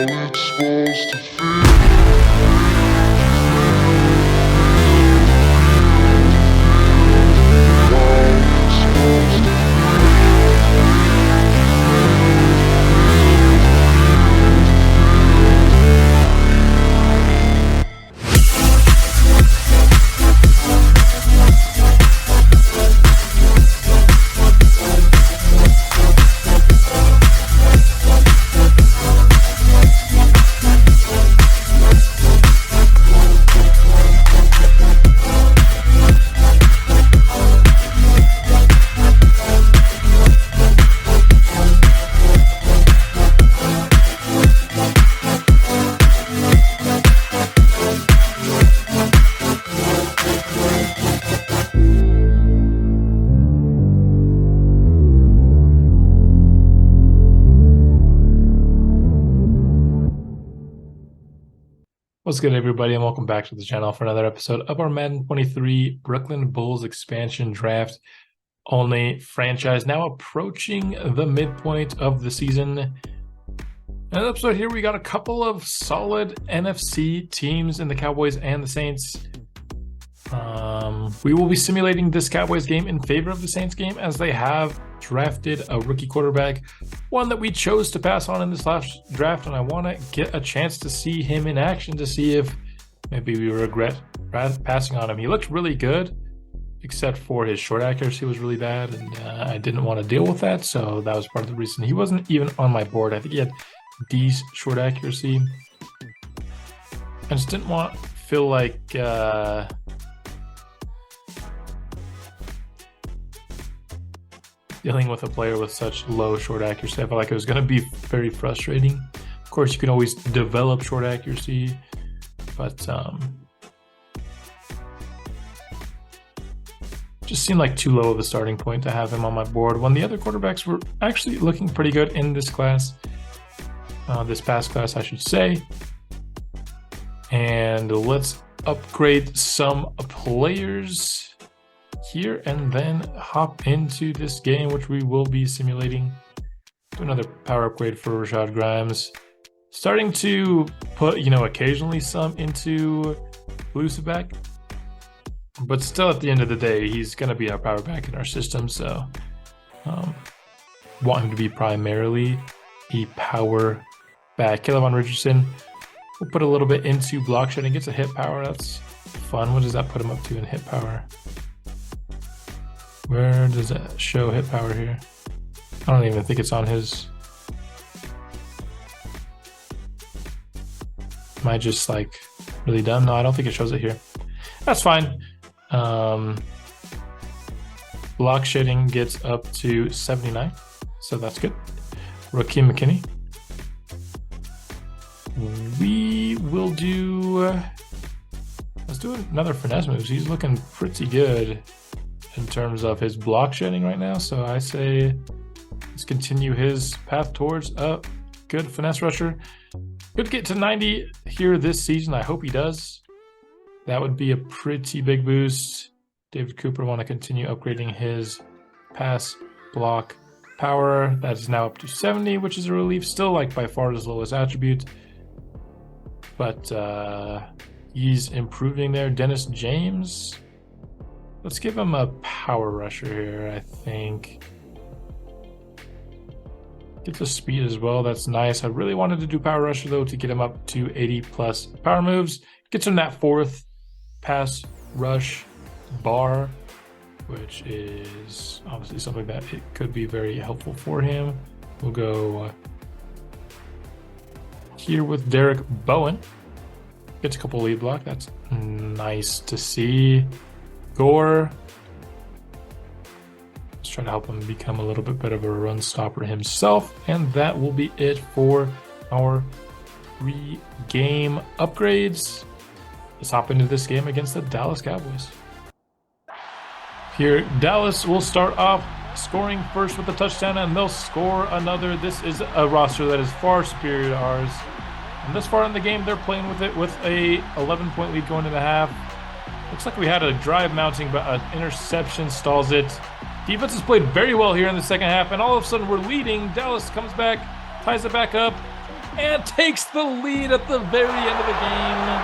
it's supposed to feel. How it's supposed to What's good, everybody, and welcome back to the channel for another episode of our Madden 23 Brooklyn Bulls expansion draft only franchise. Now approaching the midpoint of the season. In the episode here, we got a couple of solid NFC teams in the Cowboys and the Saints. We will be simulating this Cowboys game in favor of the Saints game, as they have drafted a rookie quarterback, one that we chose to pass on in this last draft, and I want to get a chance to see him in action to see if maybe we regret passing on him. He looked really good, except for his short accuracy was really bad, and I didn't want to deal with that, so that was part of the reason he wasn't even on my board. I think he had D short accuracy. I just didn't feel like dealing with a player with such low short accuracy. I felt like it was going to be very frustrating. Of course, you can always develop short accuracy, but just seemed like too low of a starting point to have him on my board when the other quarterbacks were actually looking pretty good in this class, this past class, I should say. And let's upgrade some players here and then hop into this game, which we will be simulating. Do another power upgrade for Rashad Grimes, starting to put occasionally some into elusive back, but still at the end of the day he's going to be our power back in our system, so want him to be primarily a power back. Caleb Richardson, we'll put a little bit into block shedding, gets a hit power. That's fun. What does that put him up to in hit power? Where does that show hit power here? I don't even think it's on his. Am I just like really dumb? No, I don't think it shows it here. That's fine. Block shedding gets up to 79, so that's good. Raheem McKinney. We will do. Let's do another finesse moves. He's looking pretty good in terms of his block shedding right now, so I say let's continue his path towards a good finesse rusher. Could get to 90 here this season. I hope he does. That would be a pretty big boost. David Cooper want to continue upgrading his pass block power. That is now up to 70, which is a relief. Still like by far his lowest attribute, but he's improving there. Dennis James, let's give him a power rusher here, I think. Get the speed as well. That's nice. I really wanted to do power rusher, though, to get him up to 80 plus power moves. Gets him that fourth pass rush bar, which is obviously something that it could be very helpful for him. We'll go here with Derek Bowen. Gets a couple lead block. That's nice to see. Gore, let's try to help him become a little bit better of a run stopper himself, and that will be it for our pre-game upgrades. Let's hop into this game against the Dallas Cowboys. Here, Dallas will start off scoring first with a touchdown, and they'll score another. This is a roster that is far superior to ours, and this far in the game they're playing with it with a 11-point lead going into half. Looks like we had a drive mounting, but an interception stalls it. Defense has played very well here in the second half, and all of a sudden we're leading. Dallas comes back, ties it back up, and takes the lead at the very end of the game.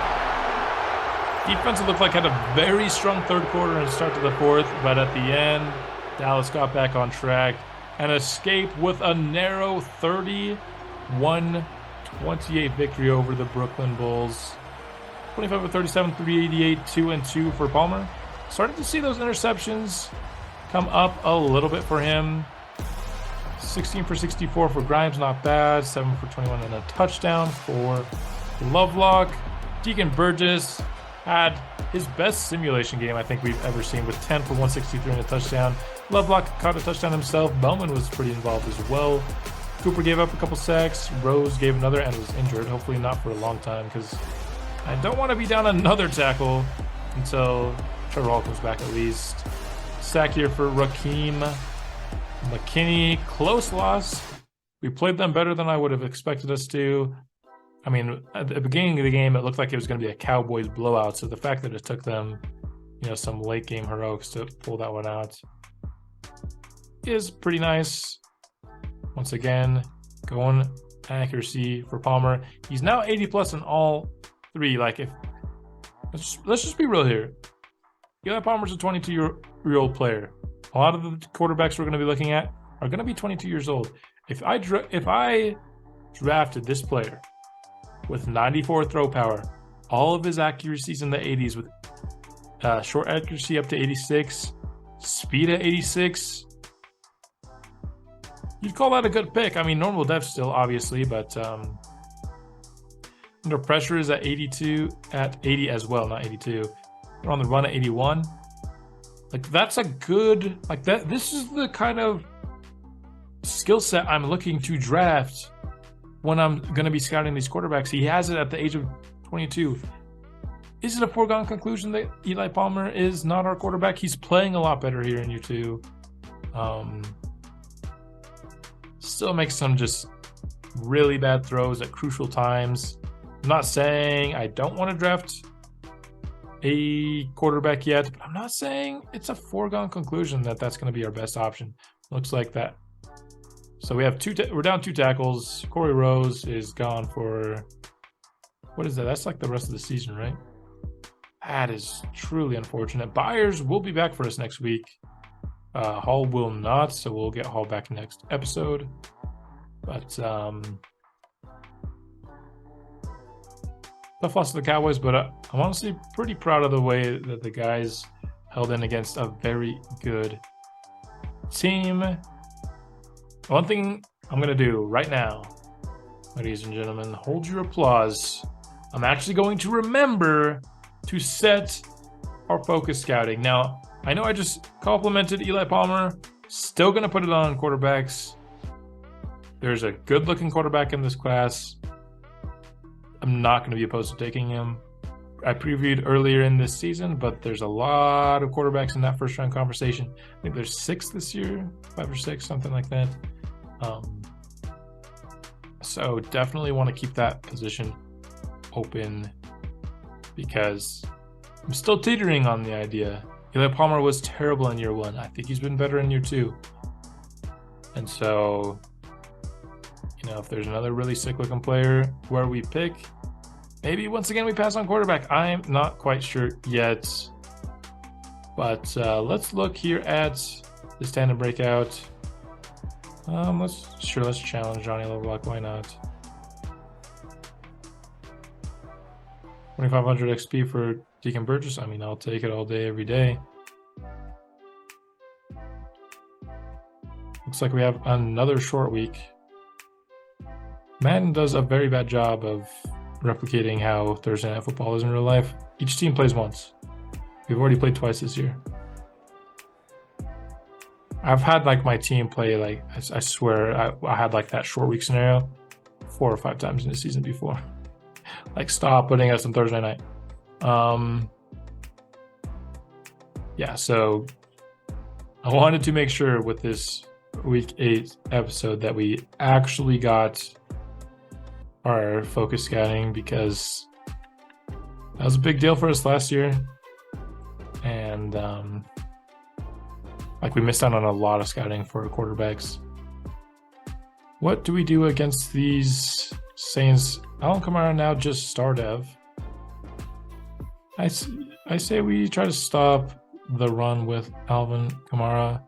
Defense, it looked like, had a very strong third quarter and start to the fourth, but at the end, Dallas got back on track and escaped with a narrow 31-28 victory over the Brooklyn Bulls. 25 of 37, 388, 2-2 for Palmer. Starting to see those interceptions come up a little bit for him. 16 for 64 for Grimes, not bad. 7 for 21 and a touchdown for Lovelock. Deacon Burgess had his best simulation game I think we've ever seen, with 10 for 163 and a touchdown. Lovelock caught a touchdown himself. Bowman was pretty involved as well. Cooper gave up a couple sacks. Rose gave another and was injured. Hopefully not for a long time, because I don't want to be down another tackle until Trevor Hall comes back at least. Sack here for Rakeem McKinney. Close loss. We played them better than I would have expected us to. I mean, at the beginning of the game, it looked like it was going to be a Cowboys blowout. So the fact that it took them, some late game heroics to pull that one out is pretty nice. Once again, going accuracy for Palmer. He's now 80 plus in all three. Like, let's just be real here. Eli Palmer's a 22-year-old player. A lot of the quarterbacks we're going to be looking at are going to be 22 years old. If I drafted this player with 94 throw power, all of his accuracies in the 80s, with short accuracy up to 86, speed at 86, you'd call that a good pick. I mean, normal depth still, obviously, but under pressure is at 82, at 80 as well, not 82. We're on the run at 81. Like, that's a good, like, that. This is the kind of skill set I'm looking to draft when I'm going to be scouting these quarterbacks. He has it at the age of 22. Is it a foregone conclusion that Eli Palmer is not our quarterback? He's playing a lot better here in year two. Still makes some just really bad throws at crucial times. I'm not saying I don't want to draft a quarterback yet, but I'm not saying it's a foregone conclusion that that's going to be our best option. Looks like that. So we have we're down 2 tackles. Corey Rose is gone for, what is that? That's like the rest of the season, right? That is truly unfortunate. Byers will be back for us next week. Hall will not, so we'll get Hall back next episode. But tough loss to the Cowboys, but I'm honestly pretty proud of the way that the guys held in against a very good team. One thing I'm going to do right now, ladies and gentlemen, hold your applause. I'm actually going to remember to set our focus scouting. Now, I know I just complimented Eli Palmer. Still going to put it on quarterbacks. There's a good-looking quarterback in this class. I'm not going to be opposed to taking him. I previewed earlier in this season, but there's a lot of quarterbacks in that first-round conversation. I think there's 6 this year, 5 or 6, something like that. So definitely want to keep that position open, because I'm still teetering on the idea. Eli Palmer was terrible in year 1. I think he's been better in year 2. And so, if there's another really sick-looking player where we pick, maybe once again we pass on quarterback. I'm not quite sure yet. But let's look here at the stand-and breakout. Let's challenge Johnny Lovelock. Why not? 2,500 XP for Deacon Burgess. I mean, I'll take it all day, every day. Looks like we have another short week. Madden does a very bad job of replicating how Thursday Night Football is in real life. Each team plays once. We've already played twice this year. I've had my team play, I swear, I had that short week scenario 4 or 5 times in the season before. Stop putting us on Thursday night. Yeah, so I wanted to make sure with this week 8 episode that we actually got our focus scouting, because that was a big deal for us last year. And we missed out on a lot of scouting for quarterbacks. What do we do against these Saints, Alvin Kamara now just star dev. I say we try to stop the run with Alvin Kamara.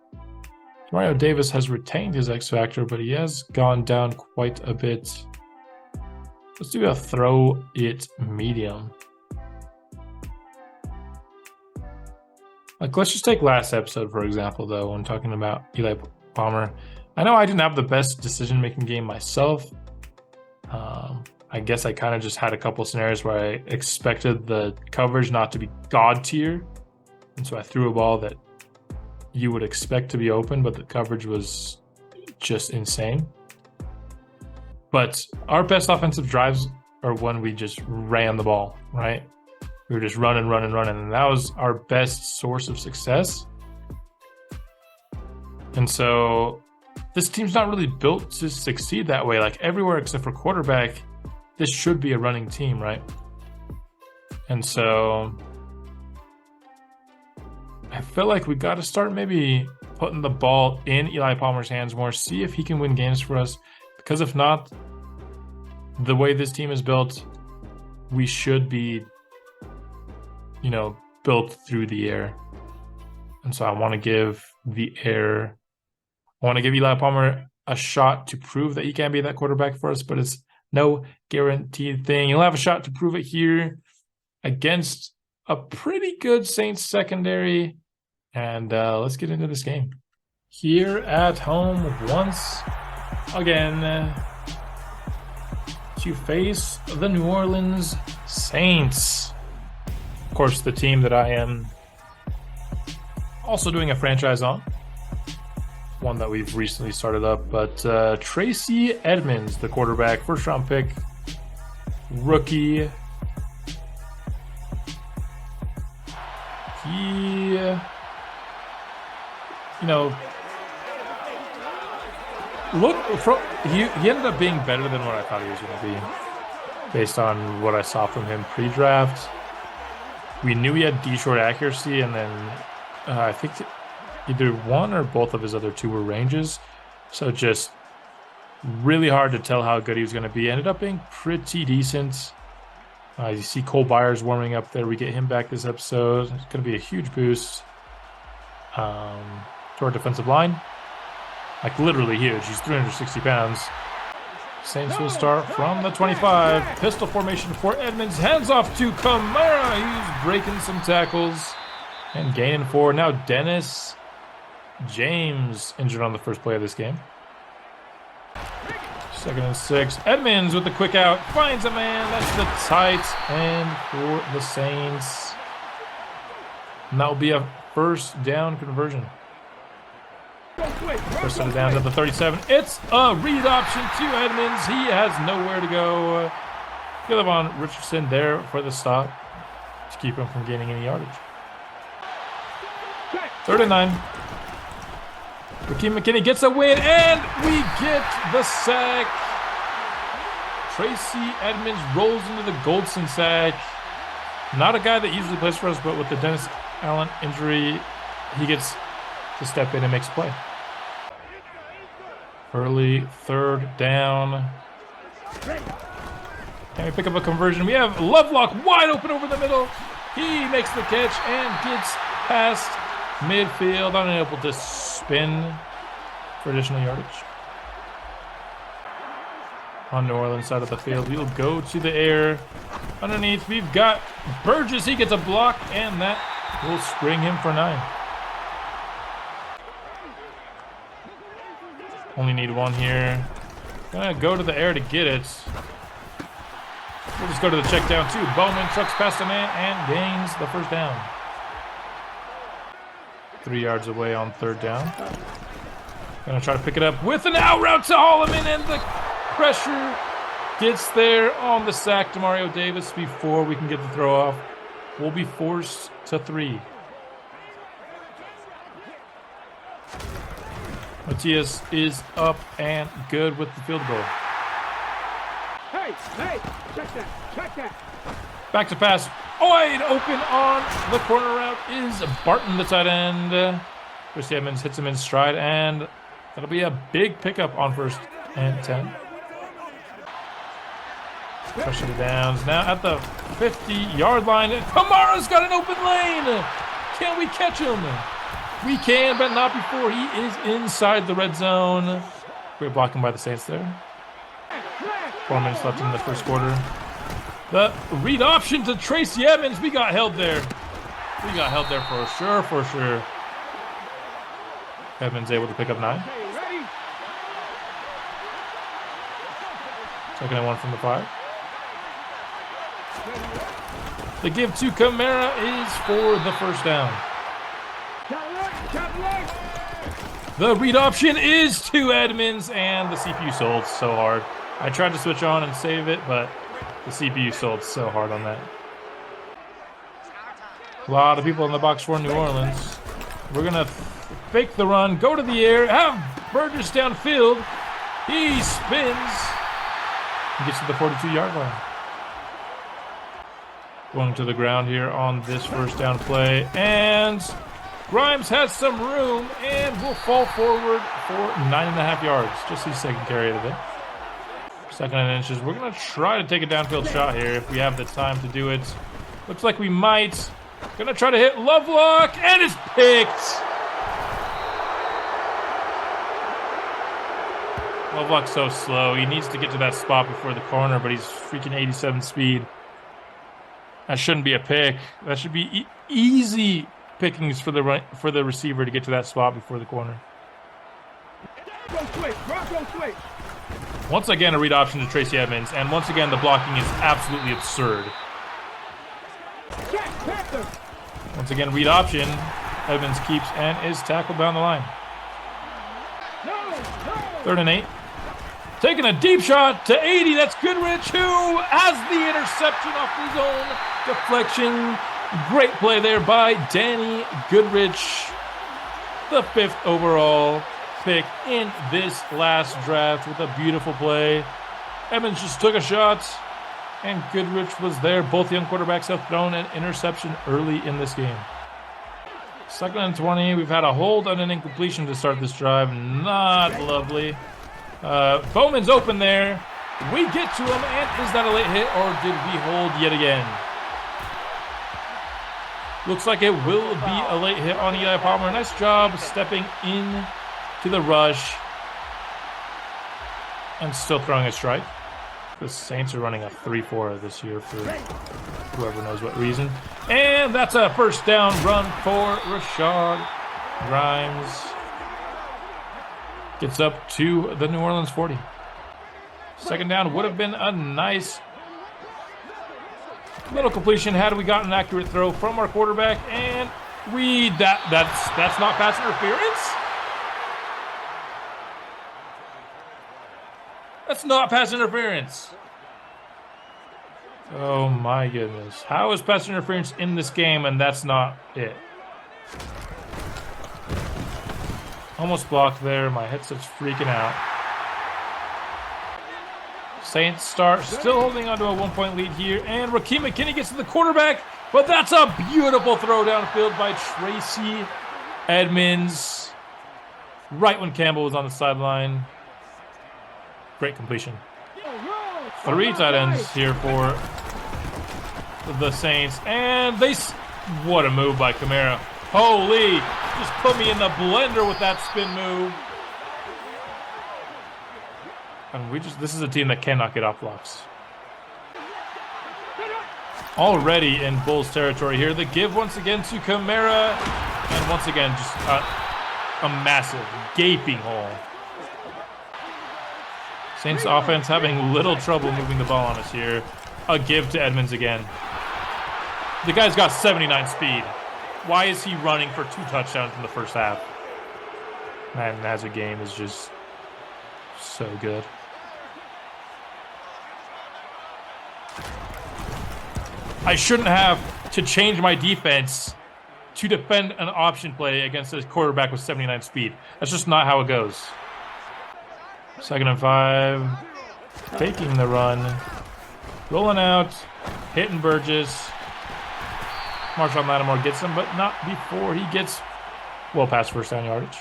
Mario Davis has retained his X Factor, but he has gone down quite a bit. Let's do a throw it medium. Like, let's just take last episode, for example, though, when talking about Eli Palmer. I know I didn't have the best decision-making game myself. I guess I kind of just had a couple scenarios where I expected the coverage not to be god tier. And so I threw a ball that you would expect to be open, but the coverage was just insane. But our best offensive drives are when we just ran the ball, right? We were just running, and that was our best source of success. And so this team's not really built to succeed that way. Like, everywhere except for quarterback, this should be a running team, right? And so I feel like we got to start maybe putting the ball in Eli Palmer's hands more, see if he can win games for us. Because if not, the way this team is built, we should be, built through the air. And so I want to give Eli Palmer a shot to prove that he can be that quarterback for us, but it's no guaranteed thing. He'll have a shot to prove it here against a pretty good Saints secondary. And let's get into this game. Here at home once again to face the New Orleans Saints. Of course, the team that I am also doing a franchise on. One that we've recently started up, but Tracy Edmonds, the quarterback, first round pick, rookie. He ended up being better than what I thought he was going to be, based on what I saw from him pre-draft. We knew he had D-short accuracy, and then I think either one or both of his other two were ranges. So just really hard to tell how good he was going to be. Ended up being pretty decent. You see Cole Byers warming up there. We get him back this episode. It's going to be a huge boost to our defensive line. Like, literally huge. He's 360 pounds. Saints will start from the 25. Pistol formation for Edmonds. Hands off to Kamara. He's breaking some tackles and gaining 4. Now Dennis James injured on the first play of this game. 2nd and 6. Edmonds with the quick out. Finds a man. That's the tight end for the Saints. And that will be a first down conversion. First down to the 37. It's a read option to Edmonds. He has nowhere to go. Gillivan Richardson there for the stop to keep him from gaining any yardage. 3rd and 9. Raheem McKinney gets a win, and we get the sack. Tracy Edmonds rolls into the Goldson sack. Not a guy that usually plays for us, but with the Dennis Allen injury, he gets to step in and makes a play. Early 3rd down. Can we pick up a conversion? We have Lovelock wide open over the middle. He makes the catch and gets past midfield, unable to spin for additional yardage. On New Orleans side of the field, we'll go to the air. Underneath, we've got Burgess. He gets a block, and that will spring him for 9. Only need 1 here. Gonna go to the air to get it. We'll just go to the check down too. Bowman trucks past a man and gains the first down. 3 yards away on 3rd down. Gonna try to pick it up with an out route to Holloman, and the pressure gets there on the sack to Mario Davis before we can get the throw off. We'll be forced to 3. Matias is up and good with the field goal. Hey, check that. Back to pass. Wide open on the corner route is Barton, the tight end. Chris Edmonds hits him in stride, and that'll be a big pickup on 1st and 10. Pushing it down. Now at the 50-yard line. Kamara's got an open lane. Can we catch him? We can, but not before he is inside the red zone. Great blocking by the Saints there. 4 minutes left in the first quarter. The read option to Tracy Edmonds. We got held there. We got held there for sure, for sure. Edmonds able to pick up 9. Second and 1 from the 5. The give to Kamara is for the first down. The read option is to Edmonds, and the CPU sold so hard. I tried to switch on and save it, but the CPU sold so hard on that. A lot of people in the box for New Orleans. We're going to fake the run, go to the air, have Burgess downfield. He spins. He gets to the 42-yard line. Going to the ground here on this first down play. And Grimes has some room and will fall forward for 9.5 yards. Just his second carry of it. Second and inches. We're going to try to take a downfield shot here if we have the time to do it. Looks like we might. Going to try to hit Lovelock, and it's picked. Lovelock's so slow. He needs to get to that spot before the corner, but he's freaking 87 speed. That shouldn't be a pick. That should be easy pickings for the receiver to get to that spot before the corner. Once again, a read option to Tracy Edmonds, and once again, the blocking is absolutely absurd. Once again, read option. Edmonds keeps and is tackled down the line. 3rd and 8. Taking a deep shot to 80. That's Goodrich, who has the interception off his own deflection. Great play there by Danny Goodrich. The 5th overall pick in this last draft with a beautiful play. Edmonds just took a shot, and Goodrich was there. Both young quarterbacks have thrown an interception early in this game. 2nd and 20. We've had a hold on an incompletion to start this drive. Not lovely. Bowman's open there. We get to him, and is that a late hit, or did we hold yet again? Looks like it will be a late hit on Eli Palmer. Nice job stepping in to the rush and still throwing a strike. The Saints are running a 3-4 this year for whoever knows what reason. And that's a first down run for Rashad Grimes. Gets up to the New Orleans 40. Second down would have been a nice little completion had we gotten an accurate throw from our quarterback, and that's not pass interference. That's not pass interference. Oh my goodness. How is pass interference in this game and that's not it? Almost blocked there. My headset's freaking out. Saints start still holding on to a 1-point lead here, and Rakeem McKinney gets to the quarterback, but that's a beautiful throw downfield by Tracy Edmonds. Right when Campbell was on the sideline. Great completion. 3 tight ends here for the Saints, and what a move by Kamara. Holy, just put me in the blender with that spin move. And this is a team that cannot get off blocks. Already in Bulls territory here. The give once again to Kamara, and once again just a massive gaping hole. Saints offense having little trouble moving the ball on us here. A give to Edmonds again. The guy's got 79 speed. Why is he running for 2 touchdowns in the first half? Madden as a game is just so good. I shouldn't have to change my defense to defend an option play against a quarterback with 79 speed. That's just not how it goes. 2nd and 5. Taking the run. Rolling out. Hitting Burgess. Marshawn Lattimore gets him, but not before he gets well past first down yardage.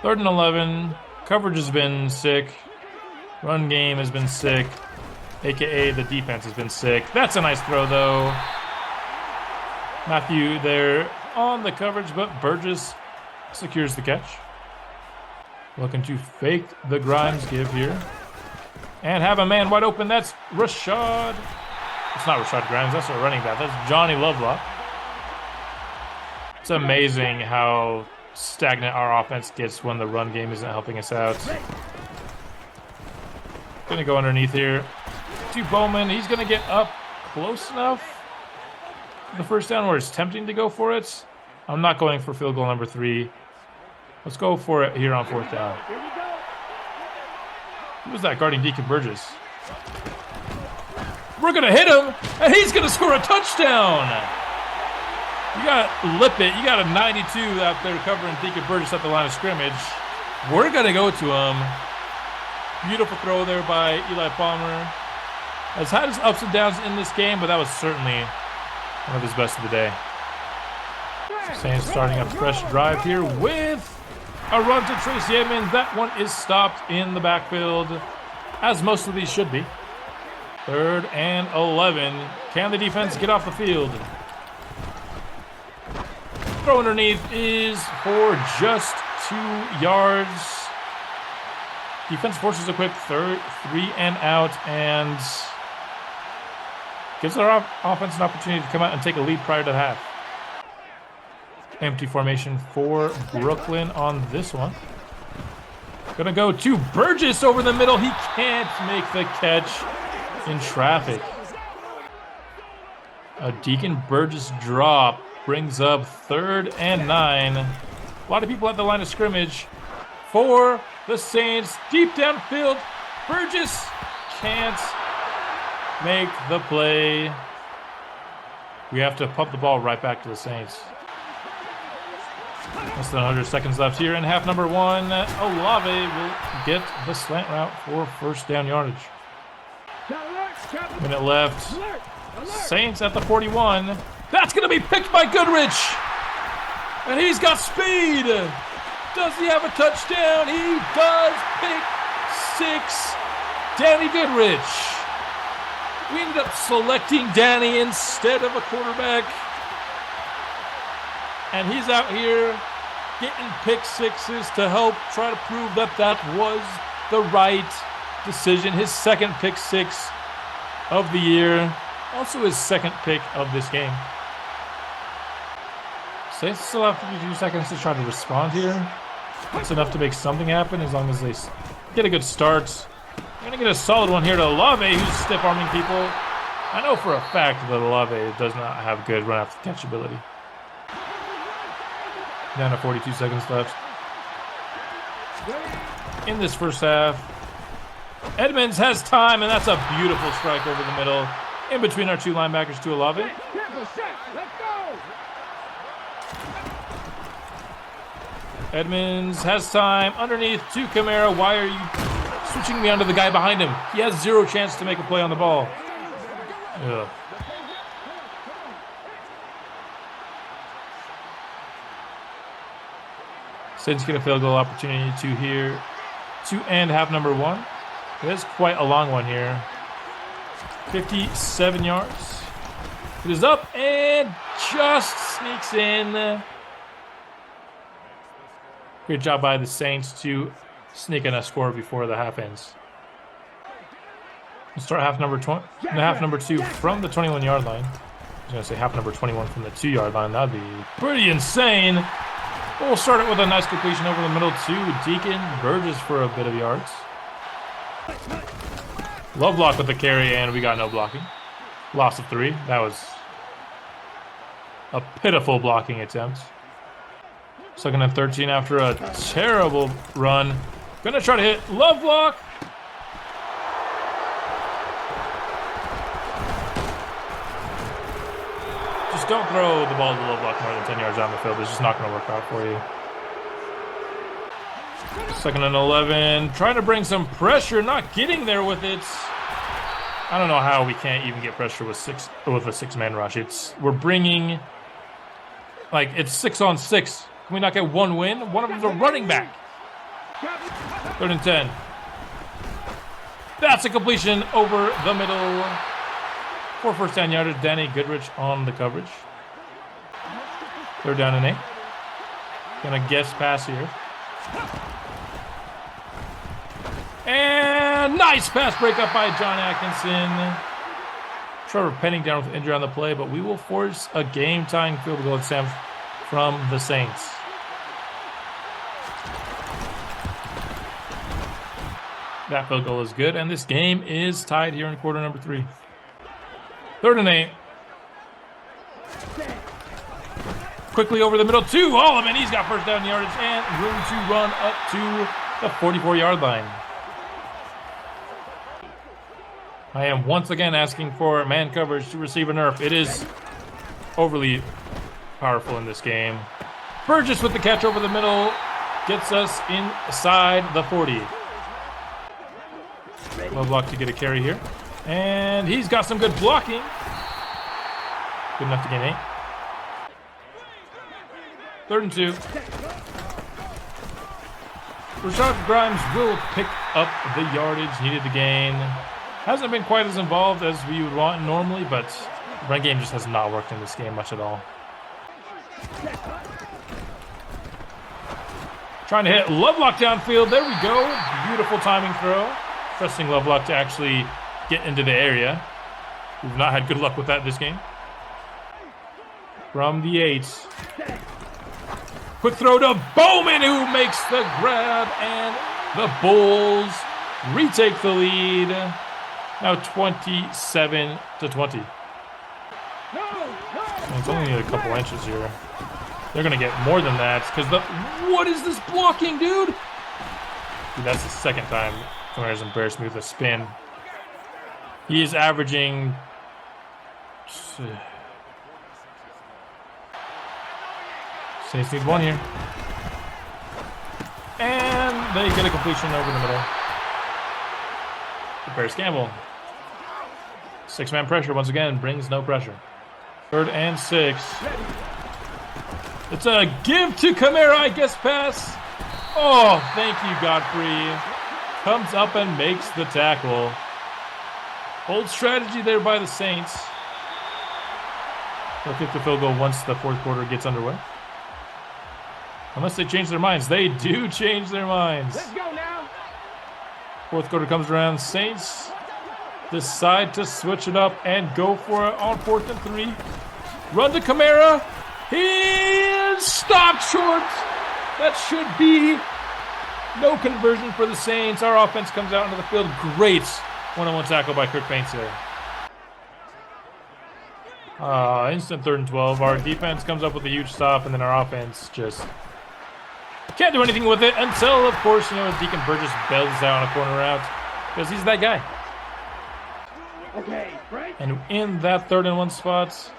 3rd and 11. Coverage has been sick. Run game has been sick, aka the defense has been sick. That's a nice throw, though. Matthew there on the coverage, but Burgess secures the catch. Looking to fake the Grimes give here. And have a man wide open. That's Rashad. It's not Rashad Grimes. That's a running back. That's Johnny Lovelock. It's amazing how stagnant our offense gets when the run game isn't helping us out. Gonna go underneath here to Bowman. He's gonna get up close enough. The first down where it's tempting to go for it. I'm not going for field goal number 3. Let's go for it here on 4th down. Who was that guarding Deacon Burgess? We're going to hit him, and he's going to score a touchdown. You got Lippett. You got a 92 out there covering Deacon Burgess at the line of scrimmage. We're going to go to him. Beautiful throw there by Eli Palmer. Has had his ups and downs in this game, but that was certainly one of his best of the day. Saints starting a fresh drive here with a run to Tracy Edmonds. That one is stopped in the backfield, as most of these should be. 3rd and 11. Can the defense get off the field? Throw underneath is for just 2 yards. Defense forces a quick 3 and out and gives our offense an opportunity to come out and take a lead prior to the half. Empty formation for Brooklyn on this one. Gonna go to Burgess over the middle. He can't make the catch in traffic. A Deacon Burgess drop brings up 3rd and 9. A lot of people at the line of scrimmage for the Saints. Deep downfield, Burgess can't make the play. We have to pump the ball right back to the Saints. Less than 100 seconds left here in half number 1. Olave will get the slant route for 1st down yardage. Minute left. Saints at the 41. That's going to be picked by Goodrich. And he's got speed. Does he have a touchdown? He does. Pick 6. Danny Goodrich. We ended up selecting Danny instead of a quarterback. And he's out here getting pick 6s to help try to prove that that was the right decision. His 2nd pick 6 of the year. Also his 2nd pick of this game. Saints still have 52 seconds to try to respond here. That's enough to make something happen as long as they get a good start. We're going to get a solid one here to Olave, who's stiff-arming people. I know for a fact that Olave does not have good run-after-catch ability. Down to 42 seconds left. In this first half, Edmonds has time, and that's a beautiful strike over the middle. In between our 2 linebackers to Olave. Edmonds has time underneath to Kamara. Why are you switching me onto the guy behind him? He has 0 chance to make a play on the ball. Ugh. Saints get a field goal opportunity to end half number 1. It is quite a long one here. 57 yards. It is up and just sneaks in. Great job by the Saints to sneak in a score before the half ends. We'll start half number 2 from the 21-yard line. I was going to say half number 21 from the 2-yard line. That'd be pretty insane. We'll start it with a nice completion over the middle to Deacon Burgess for a bit of yards. Lovelock with the carry, and we got no blocking. Loss of 3. That was a pitiful blocking attempt. 2nd and 13 after a terrible run. Gonna try to hit Lovelock. Just don't throw the ball to Lovelock more than 10 yards down the field. It's just not going to work out for you. 2nd and 11. Trying to bring some pressure. Not getting there with it. I don't know how we can't even get pressure with a 6-man rush. We're bringing... it's 6 on 6. Can we not get one win? One of them's a running back. 3rd and 10. That's a completion over the middle for first down yardage. Danny Goodrich on the coverage. 3rd down and 8. Gonna guess pass here. And nice pass breakup by John Atkinson. Trevor Penning down with injury on the play, but we will force a game-tying field goal attempt from the Saints. That field goal is good, and this game is tied here in quarter number 3. 3rd and 8. Quickly over the middle to Holloman. He's got first down yardage and room to run up to the 44-yard line. I am once again asking for man coverage to receive a nerf. It is overly powerful in this game. Burgess with the catch over the middle gets us inside the 40. Lovelock to get a carry here. And he's got some good blocking. Good enough to gain 8. 3rd and 2. Rashad Grimes will pick up the yardage needed to gain. Hasn't been quite as involved as we would want normally, but the run game just has not worked in this game much at all. Trying to hit Lovelock downfield. There we go. Beautiful timing throw. Trusting Lovelock to actually get into the area. We've not had good luck with that this game. From the 8. Quick throw to Bowman, who makes the grab, and the Bulls retake the lead. Now 27-20. It's only a couple inches here. They're going to get more than that because what is this blocking, dude? Dude, that's the 2nd time Kamara's embarrassed me with a spin. He is averaging... Saints need 1 here. And they get a completion over the middle. Paris Campbell. 6-man pressure once again brings no pressure. 3rd and 6. It's a give to Kamara, I guess, pass. Oh, thank you, Godfrey. Comes up and makes the tackle. Old strategy there by the Saints. They'll kick the field goal once the 4th quarter gets underway. Unless they change their minds. They do change their minds. Let's go now. 4th quarter comes around. Saints decide to switch it up and go for it on 4th and 3. Run to Kamara. He is stopped short. That should be no conversion for the Saints. Our offense comes out into the field. Great one-on-one tackle by Kirk Baines there. Instant 3rd and 12. Our defense comes up with a huge stop, and then our offense just can't do anything with it until, of course, Deacon Burgess bails out on a corner route because he's that guy. Okay, right. And in that 3rd and 1 spot,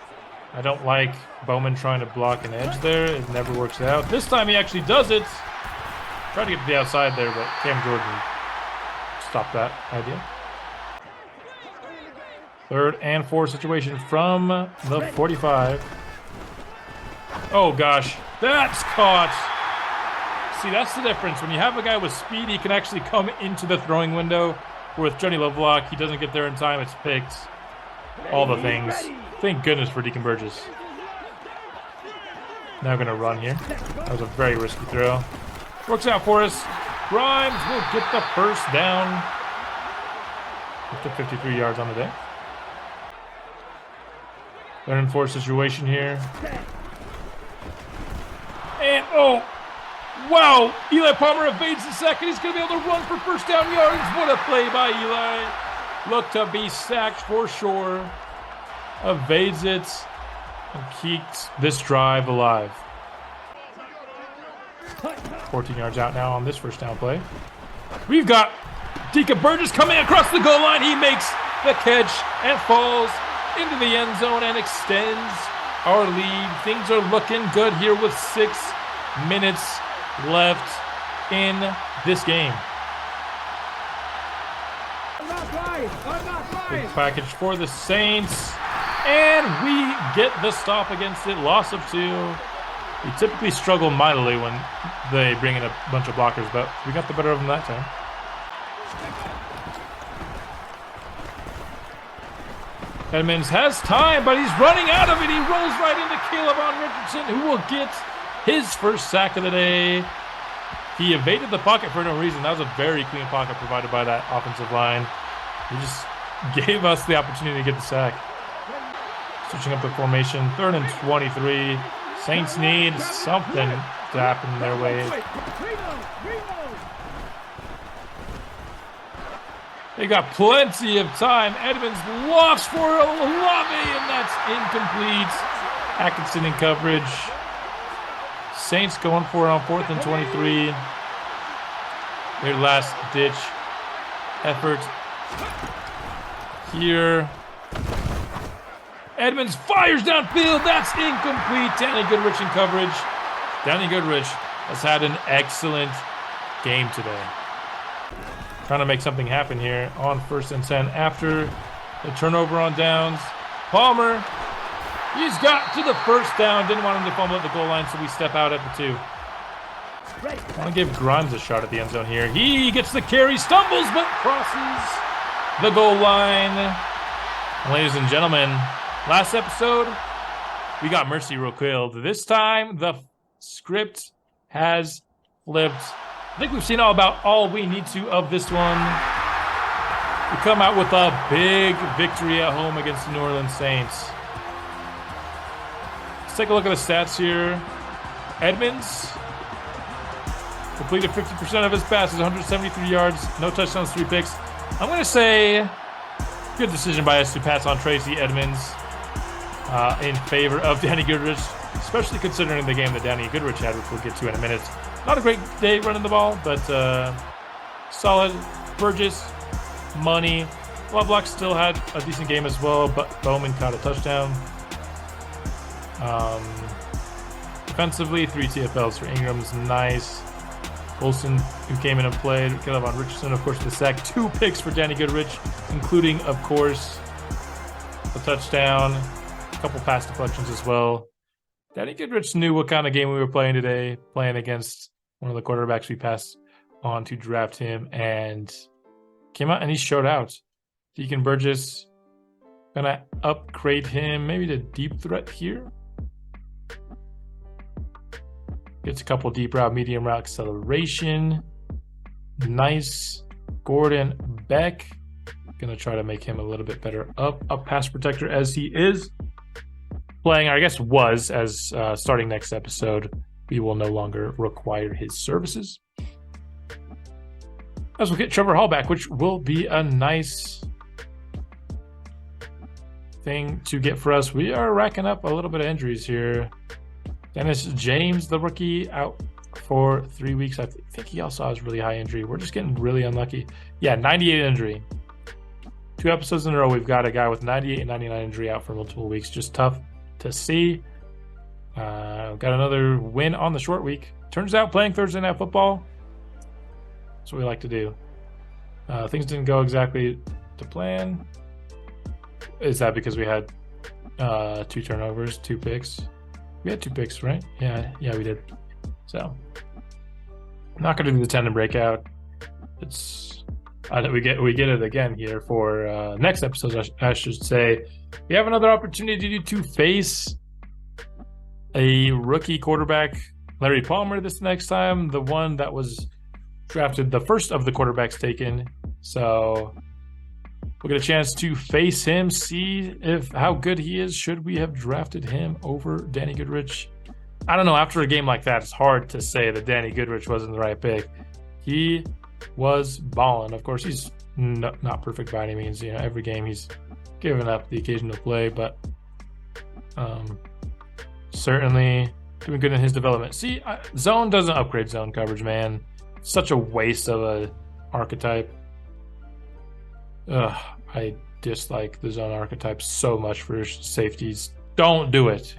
I don't like Bowman trying to block an edge there. It never works out. This time he actually does it. Tried to get to the outside there, but Cam Jordan stopped that idea. 3rd and 4 situation from the 45. Oh, gosh. That's caught. See, that's the difference. When you have a guy with speed, he can actually come into the throwing window. With Johnny Lovelock, he doesn't get there in time. It's picked. All the things. Thank goodness for Deacon Burgess. Now going to run here. That was a very risky throw. Works out for us. Grimes will get the first down. Up to 53 yards on the day. 3rd and 4 situation here. And, oh, wow. Eli Palmer evades the sack, and he's going to be able to run for first down yards. What a play by Eli. Look to be sacked for sure. Evades it and keeps this drive alive. 14 yards out now on this first down play. We've got Deacon Burgess coming across the goal line. He makes the catch and falls into the end zone and extends our lead. Things are looking good here with 6 minutes left in this game. Big package for the Saints. And we get the stop against it. Loss of 2. We typically struggle mightily when they bring in a bunch of blockers, but we got the better of them that time. Edmonds has time, but he's running out of it. He rolls right into Caleb Richardson, who will get his first sack of the day. He evaded the pocket for no reason. That was a very clean pocket provided by that offensive line. He just gave us the opportunity to get the sack. Switching up the formation, 3rd and 23. Saints need something to happen their way. They got plenty of time. Edmonds lofts for Olave, and that's incomplete. Atkinson in coverage. Saints going for it on 4th and 23. Their last ditch effort here. Edmonds fires downfield. That's incomplete. Danny Goodrich in coverage. Danny Goodrich has had an excellent game today. Trying to make something happen here on 1st and 10 after the turnover on downs. Palmer, he's got to the 1st down. Didn't want him to fumble at the goal line, so we step out at the 2. Want to give Grimes a shot at the end zone here. He gets the carry, stumbles, but crosses the goal line. Ladies and gentlemen, last episode, we got Mercy real killed. This time, the script has flipped. I think we've seen all we need to of this one. We come out with a big victory at home against the New Orleans Saints. Let's take a look at the stats here. Edmonds completed 50% of his passes, 173 yards, no touchdowns, 3 picks. I'm going to say good decision by us to pass on Tracy Edmonds in favor of Danny Goodrich, especially considering the game that Danny Goodrich had, which we'll get to in a minute. Not a great day running the ball, but solid. Burgess, Money. Lovelock still had a decent game as well, but Bowman caught a touchdown. Defensively, 3 TFLs for Ingram's nice. Olsen, who came in and played. Caleb Richardson, of course, the sack. 2 picks for Danny Goodrich, including, of course, a touchdown. A couple pass deflections as well. Danny Goodrich knew what kind of game we were playing today, playing against one of the quarterbacks we passed on to draft him, and came out and he showed out. Deacon Burgess, gonna upgrade him maybe to deep threat here. Gets a couple deep route, medium route acceleration. Nice. Gordon Beck, gonna try to make him a little bit better up pass protector as he is playing, or I guess was, as starting next episode, we will no longer require his services. As we'll get Trevor Hall back, which will be a nice thing to get for us. We are racking up a little bit of injuries here. Dennis James, the rookie, out for 3 weeks. I think he also has really high injury. We're just getting really unlucky. Yeah, 98 injury. 2 episodes in a row, we've got a guy with 98 and 99 injury out for multiple weeks. Just tough to see. Got another win on the short week. Turns out playing Thursday Night Football, that's what we like to do. Things didn't go exactly to plan. Is that because we had 2 turnovers, 2 picks? We had 2 picks, right? Yeah, we did. So, I'm not going to do the tendon breakout. It's we get it again here for next episode. I should say we have another opportunity to face a rookie quarterback, Larry Palmer, this next time. The one that was drafted, the first of the quarterbacks taken. So we'll get a chance to face him, see how good he is. Should we have drafted him over Danny Goodrich? I don't know. After a game like that, it's hard to say that Danny Goodrich wasn't the right pick. He was balling. Of course, he's not perfect by any means. You know, every game he's given up the occasional play, but certainly doing good in his development. See, zone doesn't upgrade zone coverage, man. Such a waste of a archetype. I dislike the zone archetype so much for safeties. Don't do it.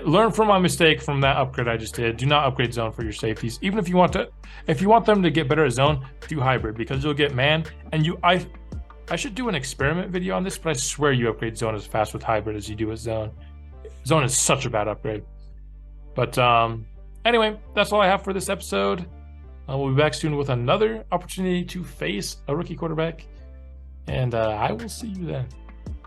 Learn from my mistake from that upgrade I just did. Do not upgrade zone for your safeties. Even if you want them to get better at zone, do hybrid, because you'll get man. And I should do an experiment video on this, but I swear you upgrade zone as fast with hybrid as you do with zone. Zone is such a bad upgrade. But anyway, that's all I have for this episode. We'll be back soon with another opportunity to face a rookie quarterback. And I will see you then.